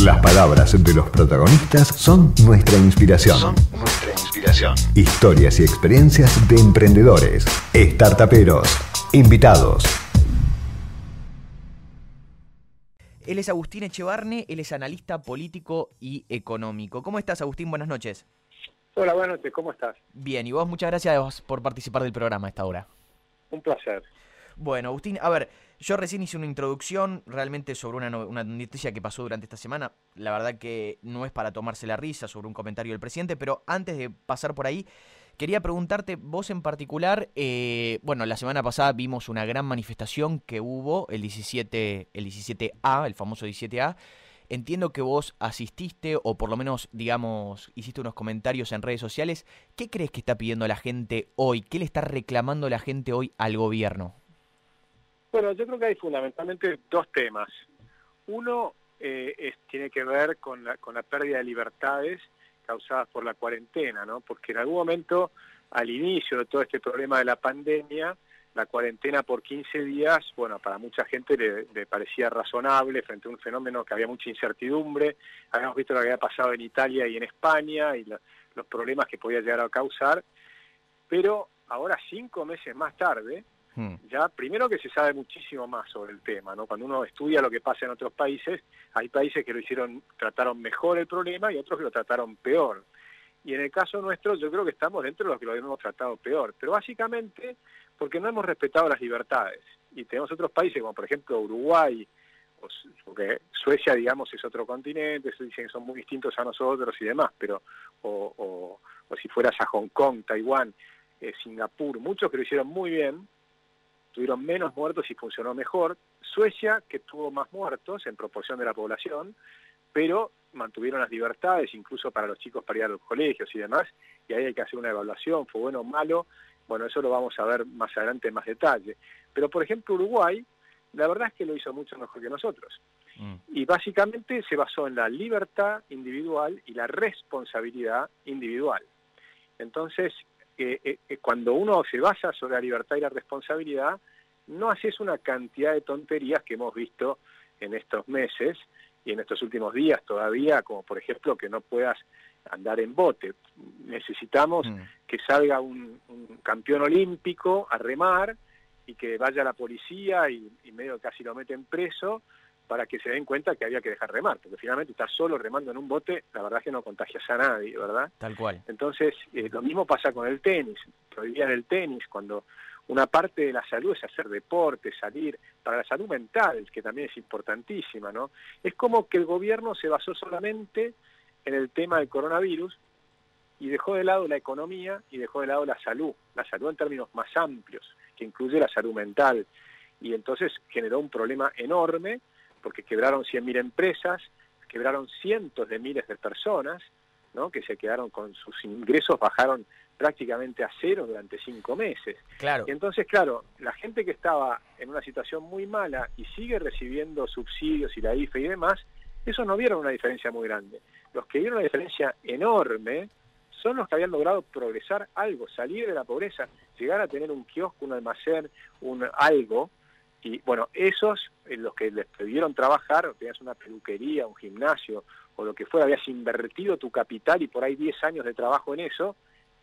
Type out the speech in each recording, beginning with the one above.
Las palabras de los protagonistas son nuestra inspiración. Historias y experiencias de emprendedores, startuperos, invitados. Él es Agustín Echevarne, él es analista político y económico. ¿Cómo estás, Agustín? Buenas noches. Hola, buenas noches. ¿Cómo estás? Bien, y vos, muchas gracias por participar del programa a esta hora. Un placer. Bueno, Agustín, a ver, yo recién hice una introducción realmente sobre una noticia que pasó durante esta semana. La verdad que no es para tomarse la risa sobre un comentario del presidente, pero antes de pasar por ahí, quería preguntarte, vos en particular, bueno, la semana pasada vimos una gran manifestación que hubo, el 17A, el famoso 17A. Entiendo que vos asististe o por lo menos, digamos, hiciste unos comentarios en redes sociales. ¿Qué crees que está pidiendo la gente hoy? ¿Qué le está reclamando la gente hoy al gobierno? Bueno, yo creo que hay fundamentalmente dos temas. Uno tiene que ver con la pérdida de libertades causadas por la cuarentena, ¿no? Porque en algún momento, al inicio de todo este problema de la pandemia, la cuarentena por 15 días, bueno, para mucha gente le parecía razonable frente a un fenómeno que había mucha incertidumbre. Habíamos visto lo que había pasado en Italia y en España y los problemas que podía llegar a causar. Pero ahora, 5 meses más tarde, ya primero que se sabe muchísimo más sobre el tema, ¿no? Cuando uno estudia lo que pasa en otros países, hay países que trataron mejor el problema y otros que lo trataron peor. Y en el caso nuestro yo creo que estamos dentro de los que lo hemos tratado peor, pero básicamente porque no hemos respetado las libertades. Y tenemos otros países como por ejemplo Uruguay, porque Suecia, digamos, es otro continente, se dicen que son muy distintos a nosotros y demás, pero o si fueras a Hong Kong, Taiwán, Singapur, muchos que lo hicieron muy bien, tuvieron menos muertos y funcionó mejor. Suecia, que tuvo más muertos en proporción de la población, pero mantuvieron las libertades, incluso para los chicos para ir a los colegios y demás, y ahí hay que hacer una evaluación, fue bueno o malo, bueno, eso lo vamos a ver más adelante en más detalle. Pero, por ejemplo, Uruguay, la verdad es que lo hizo mucho mejor que nosotros. Y básicamente se basó en la libertad individual y la responsabilidad individual. Entonces, cuando uno se basa sobre la libertad y la responsabilidad, no haces una cantidad de tonterías que hemos visto en estos meses y en estos últimos días todavía, como por ejemplo que no puedas andar en bote. Necesitamos que salga un campeón olímpico a remar y que vaya la policía y medio casi lo meten preso para que se den cuenta que había que dejar remar, porque finalmente estar solo remando en un bote, la verdad es que no contagias a nadie, ¿verdad? Tal cual. Entonces, lo mismo pasa con el tenis. Prohibían el tenis cuando una parte de la salud es hacer deporte, salir, para la salud mental, que también es importantísima, ¿no? Es como que el gobierno se basó solamente en el tema del coronavirus y dejó de lado la economía y dejó de lado la salud en términos más amplios, que incluye la salud mental. Y entonces generó un problema enorme, porque quebraron 100.000 empresas, quebraron cientos de miles de personas, ¿no? Que se quedaron con sus ingresos, bajaron prácticamente a cero durante 5 meses. Claro. Y entonces, claro, la gente que estaba en una situación muy mala y sigue recibiendo subsidios y la IFE y demás, esos no vieron una diferencia muy grande. Los que vieron una diferencia enorme son los que habían logrado progresar algo, salir de la pobreza, llegar a tener un kiosco, un almacén, algo. Y bueno, esos, los que les pidieron trabajar, o tenías una peluquería, un gimnasio, o lo que fuera, habías invertido tu capital y por ahí 10 años de trabajo en eso,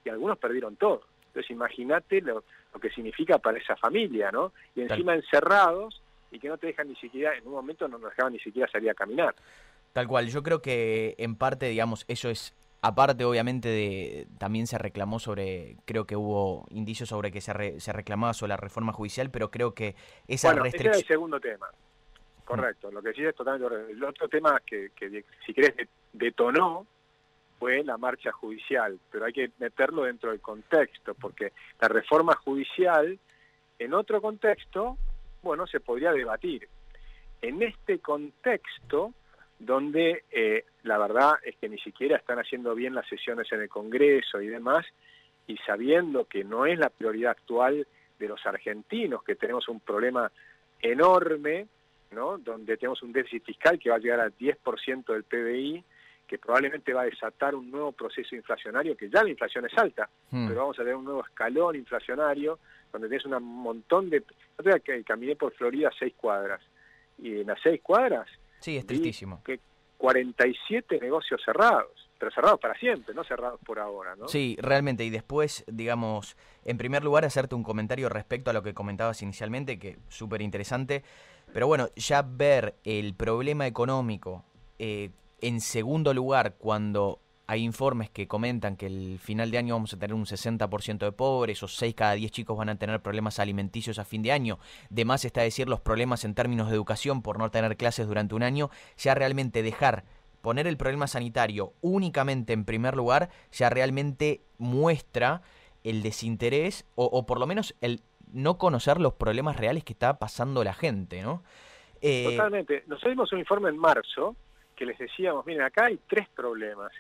y algunos perdieron todo. Entonces imagínate lo que significa para esa familia, ¿no? Y encima encerrados, y que no te dejan ni siquiera, en un momento no nos dejaban ni siquiera salir a caminar. Tal cual, yo creo que en parte, digamos, eso es, aparte obviamente también se reclamó creo que hubo indicios sobre que se reclamaba sobre la reforma judicial, pero creo que esa restricción... Ese era el segundo tema, correcto, lo que sí es totalmente correcto. El otro tema que si querés detonó fue la marcha judicial, pero hay que meterlo dentro del contexto, porque la reforma judicial, en otro contexto, bueno, se podría debatir. En este contexto, donde la verdad es que ni siquiera están haciendo bien las sesiones en el Congreso y demás, y sabiendo que no es la prioridad actual de los argentinos, que tenemos un problema enorme, ¿no? Donde tenemos un déficit fiscal que va a llegar al 10% del PBI, que probablemente va a desatar un nuevo proceso inflacionario, que ya la inflación es alta, pero vamos a tener un nuevo escalón inflacionario, donde tenés un montón de... Yo caminé por Florida 6 cuadras, y en las 6 cuadras... Sí, es tristísimo. 47 negocios cerrados, pero cerrados para siempre, no cerrados por ahora, ¿no? Sí, realmente. Y después, digamos, en primer lugar, hacerte un comentario respecto a lo que comentabas inicialmente, que súper interesante. Pero bueno, ya ver el problema económico en segundo lugar, cuando hay informes que comentan que el final de año vamos a tener un 60% de pobres, o 6 cada 10 chicos van a tener problemas alimenticios a fin de año. De más está decir los problemas en términos de educación por no tener clases durante un año. Ya realmente poner el problema sanitario únicamente en primer lugar, ya realmente muestra el desinterés, o por lo menos el no conocer los problemas reales que está pasando la gente, ¿no? Totalmente. Nosotros dimos un informe en marzo que les decíamos, miren, acá hay 3 problemas.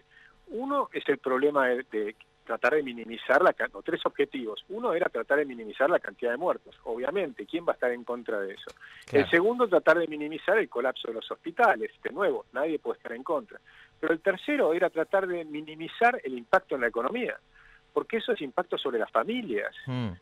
Uno es el problema de tratar de minimizar o 3 objetivos. Uno era tratar de minimizar la cantidad de muertos. Obviamente, ¿quién va a estar en contra de eso? Claro. El segundo, tratar de minimizar el colapso de los hospitales. De nuevo, nadie puede estar en contra. Pero el tercero era tratar de minimizar el impacto en la economía, porque eso es impacto sobre las familias.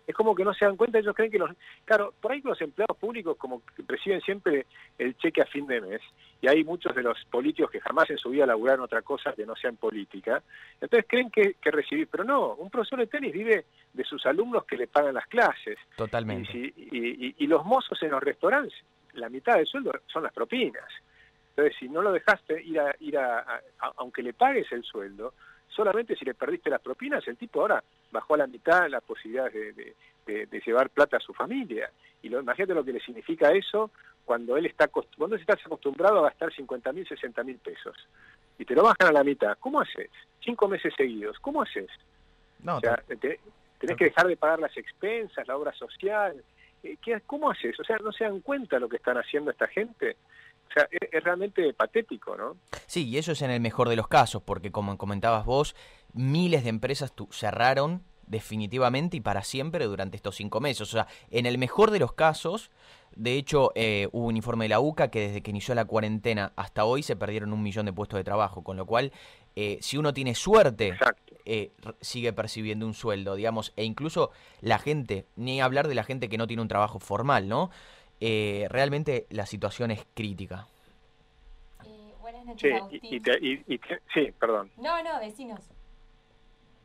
Es como que no se dan cuenta, ellos creen que claro, por ahí los empleados públicos como que reciben siempre el cheque a fin de mes, y hay muchos de los políticos que jamás en su vida laburaron otra cosa que no sea en política, entonces creen que recibir, pero no, un profesor de tenis vive de sus alumnos que le pagan las clases. Totalmente. Y los mozos en los restaurantes, la mitad del sueldo son las propinas. Entonces, si no lo dejaste aunque le pagues el sueldo, solamente si le perdiste las propinas, el tipo ahora bajó a la mitad las posibilidades de llevar plata a su familia. Y imagínate lo que le significa eso cuando él está acostumbrado a gastar 50.000, 60.000 pesos. Y te lo bajan a la mitad. ¿Cómo haces? 5 meses seguidos. ¿Cómo haces? No, o sea, tenés que dejar de pagar las expensas, la obra social. ¿Cómo haces? O sea, ¿no se dan cuenta lo que están haciendo esta gente? O sea, es realmente patético, ¿no? Sí, y eso es en el mejor de los casos, porque como comentabas vos, miles de empresas cerraron definitivamente y para siempre durante estos 5 meses. O sea, en el mejor de los casos, de hecho, hubo un informe de la UCA que desde que inició la cuarentena hasta hoy se perdieron 1 millón de puestos de trabajo, con lo cual, si uno tiene suerte, sigue percibiendo un sueldo, digamos, e incluso la gente, ni hablar de la gente que no tiene un trabajo formal, ¿no? Realmente la situación es crítica. Buenas noches, Agustín. Sí, perdón. No, decinos.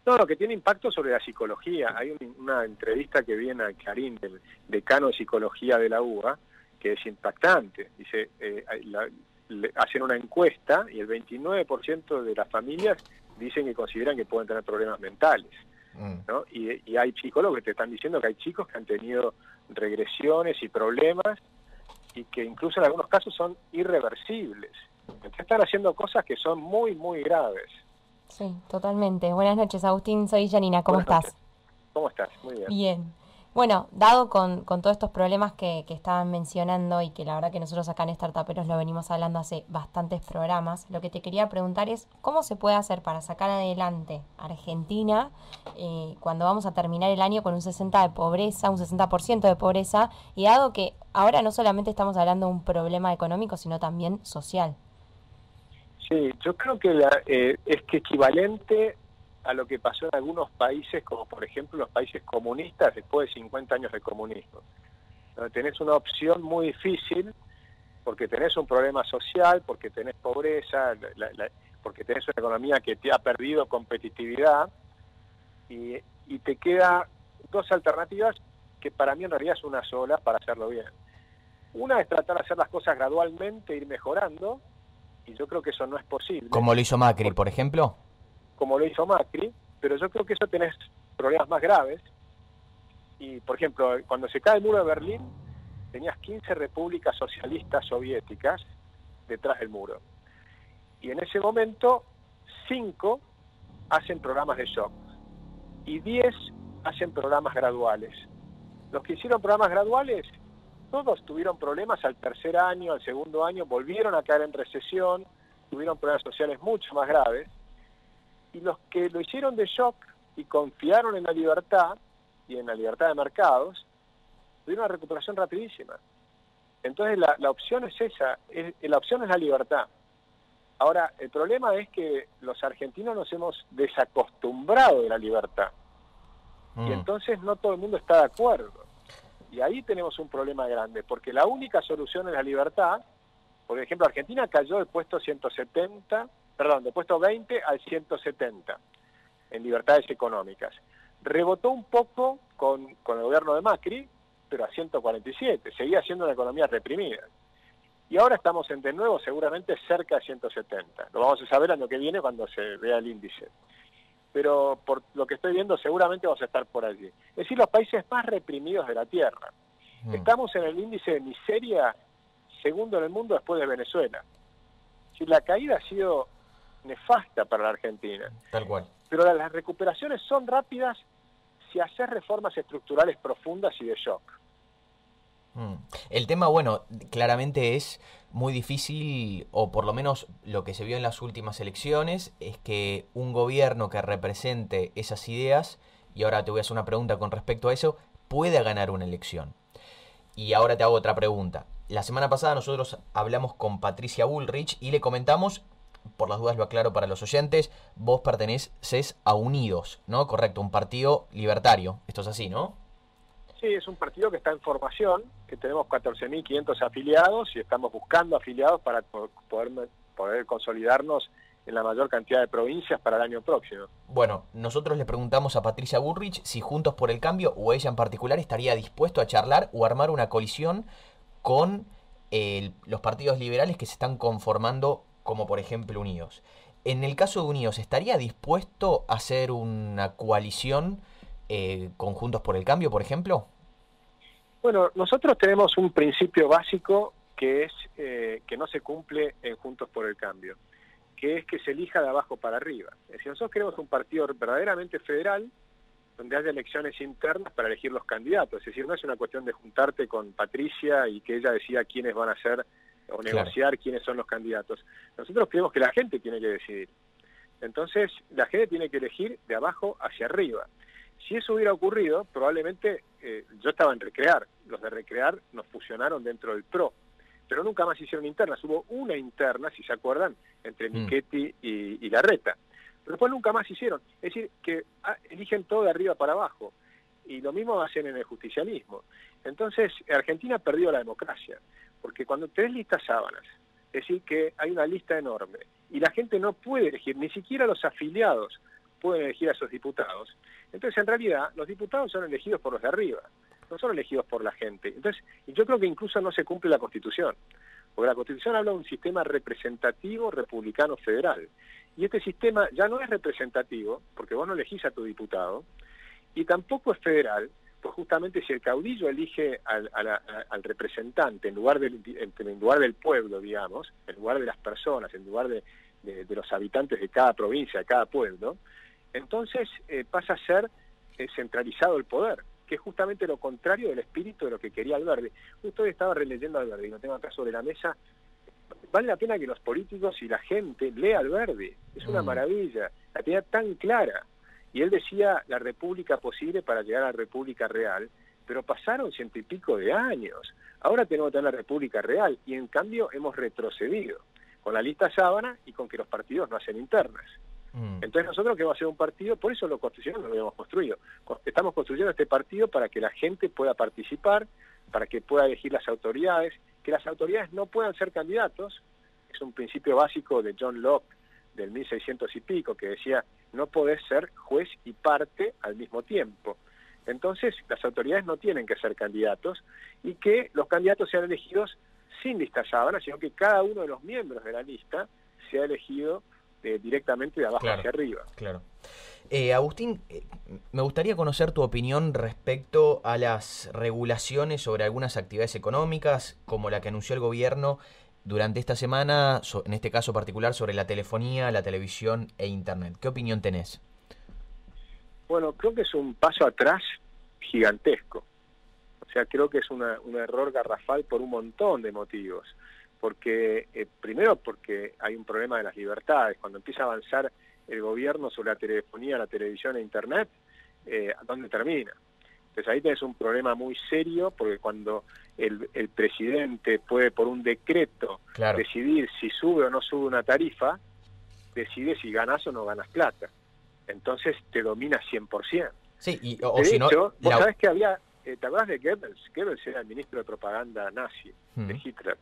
No, lo que tiene impacto sobre la psicología. Hay una entrevista que viene a Clarín, del decano de psicología de la UBA, que es impactante. Dice, hacen una encuesta y el 29% de las familias dicen que consideran que pueden tener problemas mentales, ¿no? Y hay psicólogos que te están diciendo que hay chicos que han tenido regresiones y problemas y que incluso en algunos casos son irreversibles. Entonces están haciendo cosas que son muy, muy graves. Sí, totalmente. Buenas noches, Agustín. Soy Janina. ¿Cómo estás? ¿Cómo estás? Muy bien. Bien. Bueno, dado con todos estos problemas que estaban mencionando y que la verdad que nosotros acá en Startuperos lo venimos hablando hace bastantes programas, lo que te quería preguntar es ¿cómo se puede hacer para sacar adelante Argentina cuando vamos a terminar el año con un 60% de pobreza, y dado que ahora no solamente estamos hablando de un problema económico, sino también social? Sí, yo creo que es equivalente a lo que pasó en algunos países, como por ejemplo los países comunistas después de 50 años de comunismo, donde tenés una opción muy difícil porque tenés un problema social, porque tenés pobreza, porque tenés una economía que te ha perdido competitividad, y te queda 2 alternativas que para mí en realidad es una sola para hacerlo bien. Una es tratar de hacer las cosas gradualmente, ir mejorando, y yo creo que eso no es posible. ¿Como lo hizo Macri, por ejemplo? Como lo hizo Macri, pero yo creo que eso tenés problemas más graves. Y, por ejemplo, cuando se cae el muro de Berlín, tenías 15 repúblicas socialistas soviéticas detrás del muro. Y en ese momento, 5 hacen programas de shock y 10 hacen programas graduales. Los que hicieron programas graduales, todos tuvieron problemas al tercer año, al segundo año, volvieron a caer en recesión, tuvieron problemas sociales mucho más graves. Y los que lo hicieron de shock y confiaron en la libertad y en la libertad de mercados, tuvieron una recuperación rapidísima. Entonces la opción es esa, la opción es la libertad. Ahora, el problema es que los argentinos nos hemos desacostumbrado de la libertad. Y entonces no todo el mundo está de acuerdo. Y ahí tenemos un problema grande, porque la única solución es la libertad, Por ejemplo, Argentina cayó del puesto 170, perdón, del puesto 20 al 170 en libertades económicas. Rebotó un poco con el gobierno de Macri, pero a 147. Seguía siendo una economía reprimida. Y ahora estamos de nuevo seguramente cerca de 170. Lo vamos a saber el año que viene cuando se vea el índice. Pero por lo que estoy viendo seguramente vamos a estar por allí. Es decir, los países más reprimidos de la Tierra. Estamos en el índice de miseria segundo en el mundo después de Venezuela. Es decir, la caída ha sido nefasta para la Argentina. Tal cual. Pero las recuperaciones son rápidas si haces reformas estructurales profundas y de shock. El tema, bueno, claramente es muy difícil, o por lo menos lo que se vio en las últimas elecciones, es que un gobierno que represente esas ideas, y ahora te voy a hacer una pregunta con respecto a eso, pueda ganar una elección. Y ahora te hago otra pregunta. La semana pasada nosotros hablamos con Patricia Bullrich y le comentamos, por las dudas lo aclaro para los oyentes, vos perteneces a Unidos, ¿no? Correcto, un partido libertario. Esto es así, ¿no? Sí, es un partido que está en formación, que tenemos 14.500 afiliados y estamos buscando afiliados para poder consolidarnos en la mayor cantidad de provincias para el año próximo. Bueno, nosotros le preguntamos a Patricia Bullrich si Juntos por el Cambio, o ella en particular, estaría dispuesto a charlar o armar una coalición con los partidos liberales que se están conformando, como por ejemplo Unidos. En el caso de Unidos, ¿estaría dispuesto a hacer una coalición con Juntos por el Cambio, por ejemplo? Bueno, nosotros tenemos un principio básico que es que no se cumple en Juntos por el Cambio, que es que se elija de abajo para arriba. Es decir, nosotros queremos un partido verdaderamente federal, donde haya elecciones internas para elegir los candidatos. Es decir, no es una cuestión de juntarte con Patricia y que ella decida quiénes van a ser o negociar quiénes son los candidatos. Nosotros creemos que la gente tiene que decidir. Entonces, la gente tiene que elegir de abajo hacia arriba. Si eso hubiera ocurrido, probablemente yo estaba en Recrear. Los de Recrear nos fusionaron dentro del PRO, pero nunca más hicieron internas. Hubo una interna, si se acuerdan, entre Michetti y Larreta. Pero después nunca más hicieron. Es decir, que eligen todo de arriba para abajo. Y lo mismo hacen en el justicialismo. Entonces, Argentina perdió la democracia. Porque cuando tenés listas sábanas, es decir, que hay una lista enorme, y la gente no puede elegir, ni siquiera los afiliados pueden elegir a esos diputados. Entonces, en realidad, los diputados son elegidos por los de arriba, no son elegidos por la gente. Entonces, yo creo que incluso no se cumple la Constitución, porque la Constitución habla de un sistema representativo republicano federal, y este sistema ya no es representativo, porque vos no elegís a tu diputado, y tampoco es federal, pues justamente si el caudillo elige al representante en lugar del pueblo, digamos, en lugar de las personas, en lugar de los habitantes de cada provincia, de cada pueblo, entonces pasa a ser centralizado el poder, que es justamente lo contrario del espíritu de lo que quería Alberdi. Justo hoy estaba releyendo a Alberdi, lo tengo acá sobre la mesa. Vale la pena que los políticos y la gente lea a Alberdi, es una maravilla, la tenía tan clara. Y él decía la república posible para llegar a la república real, pero pasaron 100 y pico de años. Ahora tenemos que tener la república real y en cambio hemos retrocedido con la lista sábana y con que los partidos no hacen internas. Entonces nosotros queremos hacer un partido, por eso lo construimos, lo hemos construido. Estamos construyendo este partido para que la gente pueda participar, para que pueda elegir las autoridades, que las autoridades no puedan ser candidatos. Es un principio básico de John Locke del 1600 y pico, que decía no podés ser juez y parte al mismo tiempo. Entonces las autoridades no tienen que ser candidatos y que los candidatos sean elegidos sin lista sábana, sino que cada uno de los miembros de la lista sea elegido directamente de abajo hacia arriba. Claro. Agustín, me gustaría conocer tu opinión respecto a las regulaciones sobre algunas actividades económicas, como la que anunció el gobierno durante esta semana, en este caso particular, sobre la telefonía, la televisión e Internet. ¿Qué opinión tenés? Bueno, creo que es un paso atrás gigantesco. O sea, creo que es un error garrafal por un montón de motivos. Porque primero porque hay un problema de las libertades. Cuando empieza a avanzar el gobierno sobre la telefonía, la televisión e Internet, ¿dónde termina? Entonces ahí tenés un problema muy serio, porque cuando el presidente puede por un decreto decidir si sube o no sube una tarifa, decide si ganas o no ganas plata. Entonces te domina 100%. Sí, de hecho, vos sabés que había, ¿te acordás de Goebbels? Goebbels era el ministro de propaganda nazi de Hitler.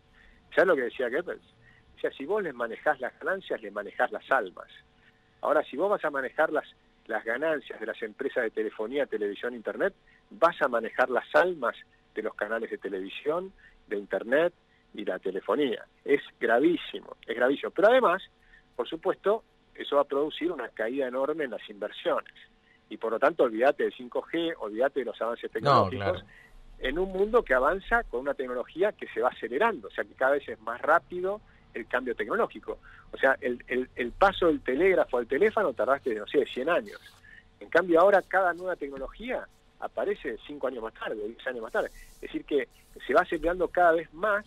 ¿Sabes lo que decía Goebbels? O sea, si vos les manejás las ganancias, les manejás las almas. Ahora, si vos vas a manejar las ganancias de las empresas de telefonía, televisión, internet, vas a manejar las almas de los canales de televisión, de internet y la telefonía. Es gravísimo, es gravísimo. Pero además, por supuesto, eso va a producir una caída enorme en las inversiones. Y por lo tanto, olvídate del 5G, olvídate de los avances tecnológicos, No, claro. en un mundo que avanza con una tecnología que se va acelerando, o sea que cada vez es más rápido el cambio tecnológico. O sea, el paso del telégrafo al teléfono tardaste, no sé, 100 años. En cambio ahora cada nueva tecnología aparece 5 años más tarde, 10 años más tarde. Es decir que se va acelerando cada vez más,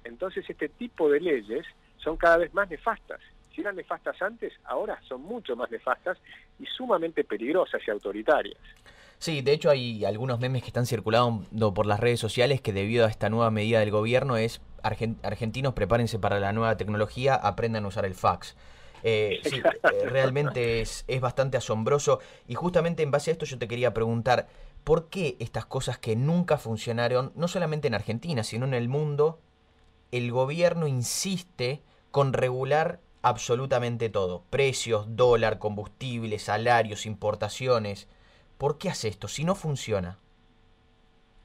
entonces este tipo de leyes son cada vez más nefastas. Si eran nefastas antes, ahora son mucho más nefastas y sumamente peligrosas y autoritarias. Sí, de hecho hay algunos memes que están circulando por las redes sociales que debido a esta nueva medida del gobierno es argentinos, prepárense para la nueva tecnología, aprendan a usar el fax. Sí, realmente es bastante asombroso y justamente en base a esto yo te quería preguntar, ¿por qué estas cosas que nunca funcionaron, no solamente en Argentina, sino en el mundo, el gobierno insiste con regular absolutamente todo? Precios, dólar, combustibles, salarios, importaciones. ¿Por qué hace esto si no funciona?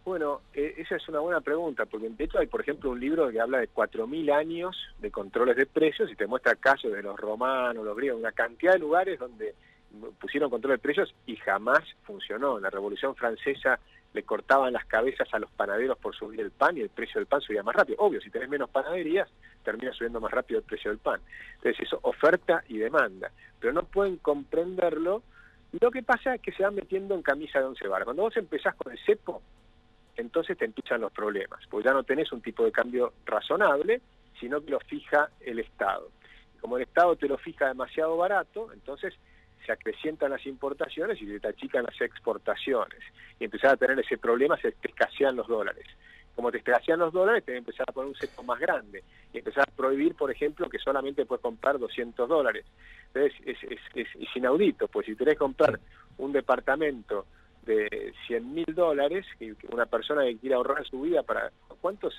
Bueno, esa es una buena pregunta, porque de hecho hay, por ejemplo, un libro que habla de 4.000 años de controles de precios y te muestra casos de los romanos, los griegos, una cantidad de lugares donde pusieron control de precios y jamás funcionó. En la Revolución Francesa le cortaban las cabezas a los panaderos por subir el pan y el precio del pan subía más rápido. Obvio, si tenés menos panaderías, termina subiendo más rápido el precio del pan. Entonces eso, oferta y demanda. Pero no pueden comprenderlo. Lo que pasa es que se van metiendo en camisa de 11 varas. Cuando vos empezás con el cepo, entonces te empiezan los problemas, porque ya no tenés un tipo de cambio razonable, sino que lo fija el Estado. Como el Estado te lo fija demasiado barato, entonces se acrecientan las importaciones y se te achican las exportaciones. Y empezás a tener ese problema, se te escasean los dólares. Como te escasean los dólares, te empezar a poner un cepo más grande. Y empezar a prohibir, por ejemplo, que solamente puedes comprar $200. Entonces es inaudito, pues si tenés que comprar un departamento de $100.000, que una persona que quiere ahorrar su vida para... ¿Cuántos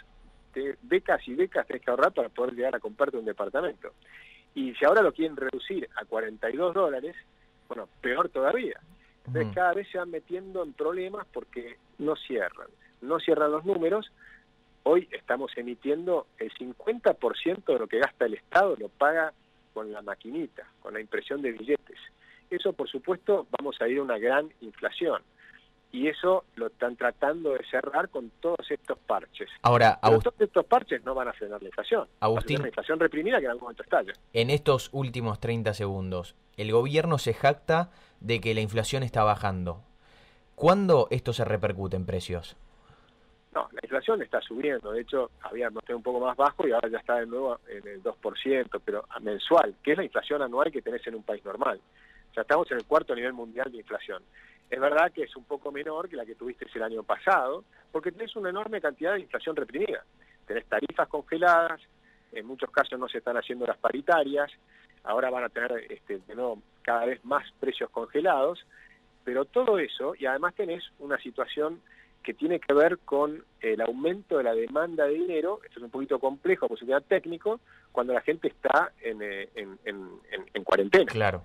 becas y becas tenés que ahorrar para poder llegar a comprarte un departamento? Y si ahora lo quieren reducir a $42, bueno, peor todavía. Entonces cada vez se van metiendo en problemas porque no cierran los números. Hoy estamos emitiendo el 50% de lo que gasta el Estado, lo paga con la maquinita, con la impresión de billetes. Eso, por supuesto, vamos a ir a una gran inflación. Y eso lo están tratando de cerrar con todos estos parches. Ahora, pero todos estos parches no van a frenar la inflación. Agustín, la inflación reprimida que en algún momento estalla. En estos últimos 30 segundos, el gobierno se jacta de que la inflación está bajando. ¿Cuándo esto se repercute en precios? No, la inflación está subiendo. De hecho, habíamos estado un poco más bajo y ahora ya está de nuevo en el 2%, pero mensual, que es la inflación anual que tenés en un país normal. Ya estamos en el 4º nivel mundial de inflación. Es verdad que es un poco menor que la que tuviste el año pasado, porque tenés una enorme cantidad de inflación reprimida. Tenés tarifas congeladas, en muchos casos no se están haciendo las paritarias, ahora van a tener de nuevo cada vez más precios congelados, pero todo eso, y además tenés una situación que tiene que ver con el aumento de la demanda de dinero. Esto es un poquito complejo, por su tema técnico, cuando la gente está en cuarentena. Claro.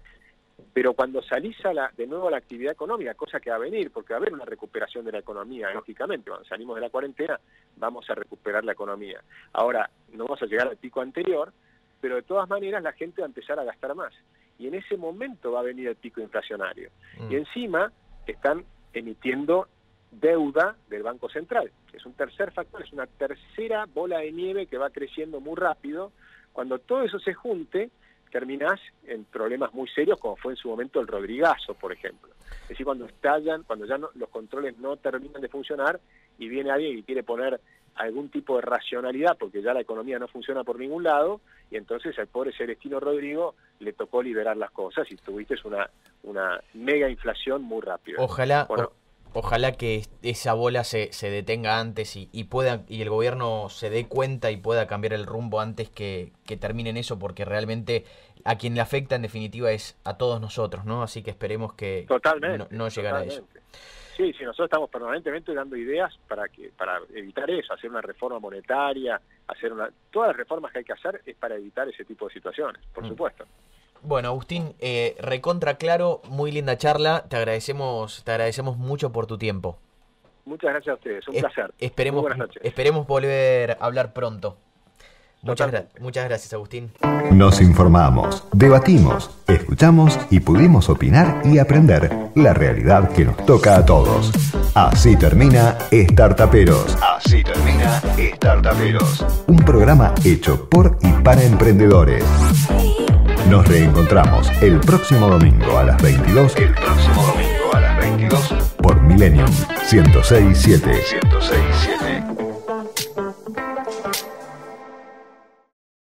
Pero cuando salís de nuevo a la actividad económica, cosa que va a venir, porque va a haber una recuperación de la economía, lógicamente, cuando salimos de la cuarentena vamos a recuperar la economía. Ahora, no vamos a llegar al pico anterior, pero de todas maneras la gente va a empezar a gastar más. Y en ese momento va a venir el pico inflacionario. Y encima están emitiendo deuda del Banco Central, que es un tercer factor, es una tercera bola de nieve que va creciendo muy rápido. Cuando todo eso se junte, terminás en problemas muy serios, como fue en su momento el Rodrigazo, por ejemplo. Es decir, cuando estallan, cuando ya los controles no terminan de funcionar y viene alguien y quiere poner algún tipo de racionalidad, porque ya la economía no funciona por ningún lado, y entonces al pobre Celestino Rodrigo le tocó liberar las cosas y tuviste una mega inflación muy rápida. Ojalá... Bueno, Ojalá que esa bola se detenga antes y el gobierno se dé cuenta y pueda cambiar el rumbo antes que termine en eso, porque realmente a quien le afecta en definitiva es a todos nosotros, ¿no? Así que esperemos que no llegara a eso. Sí, nosotros estamos permanentemente dando ideas para evitar eso, hacer una reforma monetaria, todas las reformas que hay que hacer es para evitar ese tipo de situaciones, por supuesto. Bueno, Agustín, recontra claro, muy linda charla, te agradecemos mucho por tu tiempo. Muchas gracias a ustedes, un placer. Esperemos volver a hablar pronto. Muchas gracias, Agustín. Nos informamos, debatimos, escuchamos y pudimos opinar y aprender la realidad que nos toca a todos. Así termina Startuperos. Así termina Startuperos. Un programa hecho por y para emprendedores. Nos reencontramos el próximo domingo a las 22. Por Millennium 106.7.